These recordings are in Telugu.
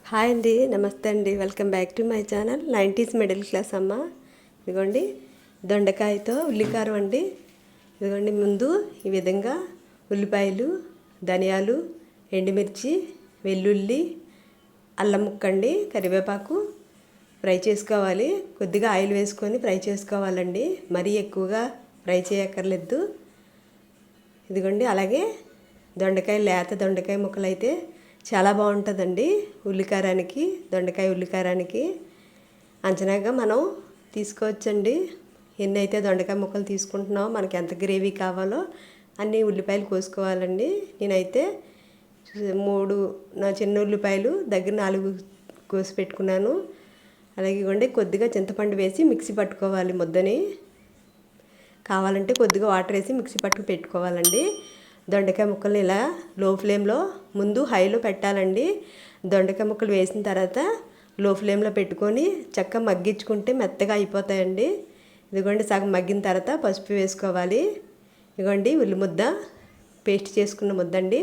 హాయ్ అండి, నమస్తే అండి. Welcome back to my channel 90s middle class అమ్మ. ఇదిగోండి దొండకాయతో ఉల్లికారం అండి. ఇదిగోండి ముందు ఈ విధంగా ఉల్లిపాయలు, ధనియాలు, ఎండుమిర్చి, వెల్లుల్లి, అల్లం ముక్కండి, కరివేపాకు ఫ్రై చేసుకోవాలి. కొద్దిగా ఆయిల్ వేసుకొని ఫ్రై చేసుకోవాలండి, మరీ ఎక్కువగా ఫ్రై చేయక్కర్లేదు. ఇదిగోండి అలాగే దొండకాయ, లేత దొండకాయ ముక్కలు అయితే చాలా బాగుంటుందండి ఉల్లికారానికి, దొండకాయ ఉల్లికారానికి. అంచనాగా మనం తీసుకోవచ్చండి. ఎన్ని అయితే దొండకాయ ముక్కలు తీసుకుంటున్నామో మనకి ఎంత గ్రేవీ కావాలో అన్ని ఉల్లిపాయలు కోసుకోవాలండి. నేనైతే 3 నా చిన్న ఉల్లిపాయలు దగ్గర 4 కోసి పెట్టుకున్నాను. అలాగే ఇవ్వండి కొద్దిగా చింతపండు వేసి మిక్సీ పట్టుకోవాలి ముద్దని. కావాలంటే కొద్దిగా వాటర్ వేసి మిక్సీ పట్టుకు పెట్టుకోవాలండి. దొండకాయ ముక్కల్ని ఇలా లో ఫ్లేమ్లో ముందు హైలో పెట్టాలండి. దొండకాయ ముక్కలు వేసిన తర్వాత లో ఫ్లేమ్లో పెట్టుకొని చక్కగా మగ్గించుకుంటే మెత్తగా అయిపోతాయండి. ఇదిగోండి సగం మగ్గిన తర్వాత పసుపు వేసుకోవాలి. ఇదిగోండి ఉల్లి ముద్ద, పేస్ట్ చేసుకున్న ముద్ద అండి.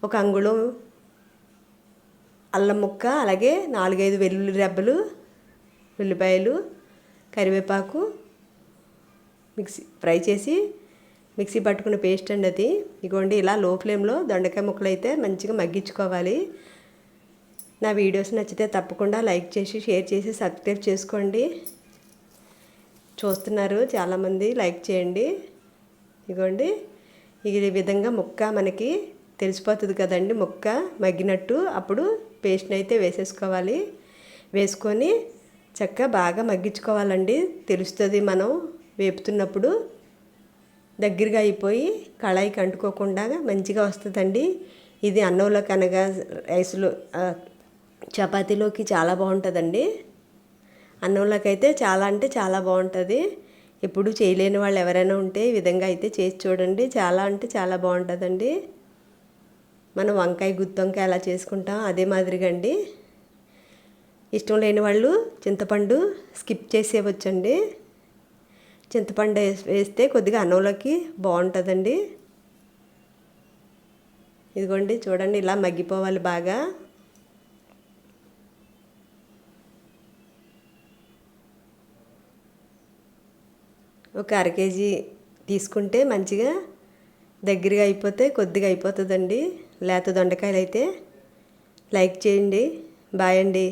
ఒక అంగుళం అల్లం ముక్క, అలాగే 4-5 వెల్లుల్లి రెబ్బలు, ఉల్లిపాయలు, కరివేపాకు మిక్సీ ఫ్రై చేసి మిక్సీ పట్టుకున్న పేస్ట్ అండి అది. ఇగోండి ఇలా లో ఫ్లేమ్లో దొండకాయ ముక్కలు అయితే మంచిగా మగ్గించుకోవాలి. నా వీడియోస్ నచ్చితే తప్పకుండా లైక్ చేసి, షేర్ చేసి, సబ్స్క్రైబ్ చేసుకోండి. చూస్తున్నారు చాలామంది, లైక్ చేయండి. ఇగోండి ఈ విధంగా ముక్క మనకి తెలిసిపోతుంది కదండి, ముక్క మగ్గినట్టు. అప్పుడు పేస్ట్ని అయితే వేసేసుకోవాలి. వేసుకొని చక్కగా బాగా మగ్గించుకోవాలండి. తెలుస్తుంది మనం వేపుతున్నప్పుడు. దగ్గరగా అయిపోయి కళాయికి అంటుకోకుండా మంచిగా వస్తుందండి. ఇది అన్నంలోకి అనగా రైస్లో, చపాతీలోకి చాలా బాగుంటుందండి. అన్నంలోకి అయితే చాలా అంటే చాలా బాగుంటుంది. ఎప్పుడు చేయలేని వాళ్ళు ఎవరైనా ఉంటే ఈ విధంగా అయితే చేసి చూడండి. చాలా అంటే చాలా బాగుంటుందండి. మనం వంకాయ, గుత్తి వంకాయ ఎలా చేసుకుంటాం అదే మాదిరిగా అండి. ఇష్టం లేని వాళ్ళు చింతపండు స్కిప్ చేసేవచ్చండి. చింతపండు వేస్తే కొద్దిగా అన్నంలోకి బాగుంటుందండి. ఇదిగోండి చూడండి ఇలా మగ్గిపోవాలి బాగా. ఒక 1/2 కేజీ తీసుకుంటే మంచిగా దగ్గరగా అయిపోతే కొద్దిగా అయిపోతుందండి లేత దొండకాయలు అయితే. లైక్ చేయండి. బాయ్ అండి.